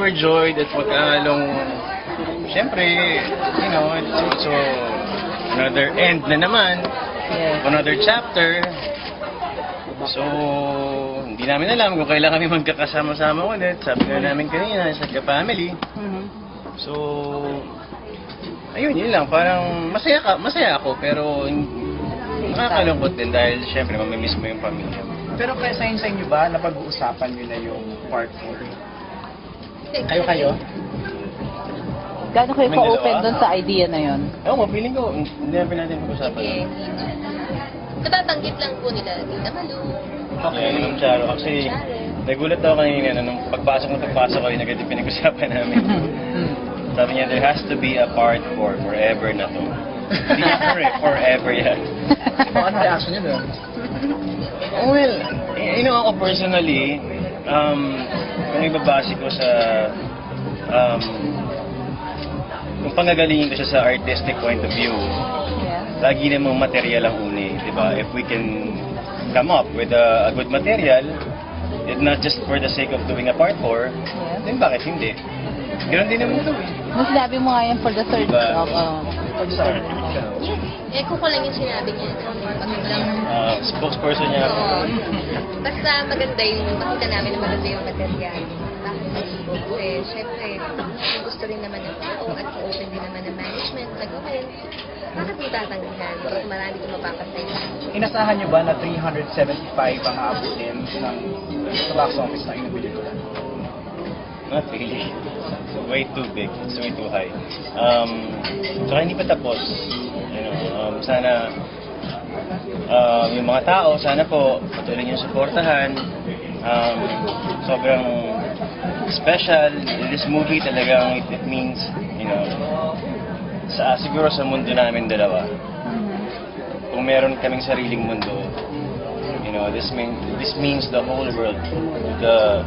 overjoyed at magkahalong, syempre, you know, it's also another end na naman, another chapter. So, hindi namin alam kung kailan kami magkakasama-sama ulit. Sabi nga namin kanina, sa family. So, ayun, yun lang. Parang masaya ako, pero nakakalungkot din dahil syempre mamimiss mo yung pamilya. Pero kaya sa inyo ba, napag-uusapan nyo na yung part 4? Kayo? Gano'n kayo May ka-open dalawa? doon sa idea na yon? Oo, feeling ko, hindi natin pag-usapan. Sige. Natatanggit lang po nila. Tita Malu. Okay, yung Charo. Actually, nagulat ako kanina nung pagpasok ko yung agad yung pinag-usapan namin. Sabi niya, there has to be a part 4 forever na to. Hindi niya forever yan. Ano reaction nyo doon? Well, you know, ako personally, kung ibabase ko sa kung pangagalingin ko siya sa artistic point of view, lagi namang material ang uni, di ba? If we can come up with a good material, and not just for the sake of doing a part 4, then bakit hindi? Ganoon din naman ito eh. Mas sinabi mo nga yan for the third Diba? Sorry. Yes. Kung ko lang yung sinabi niya. Spokesperson niya ako. Oo. Basta maganda yung makita namin na maganda yung material. Kasi, syempre, gusto rin naman ng tao at open din naman ng management na gawin. Bakit yung tatanggihan? Kung marami kong mapapasaya. Inasahan nyo ba na 375 ang aabutin ng box office na inabili ko lang? Not really. It's way too big. It's way too high. Saka hindi pa tapos. You know, sana yung mga tao, sana po patuloy niyong suportahan. Sobrang special. This movie talagang it means, you know, siguro sa mundo namin dalawa. Kung meron kaming sariling mundo, you know, this means the whole world, the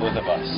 both of us.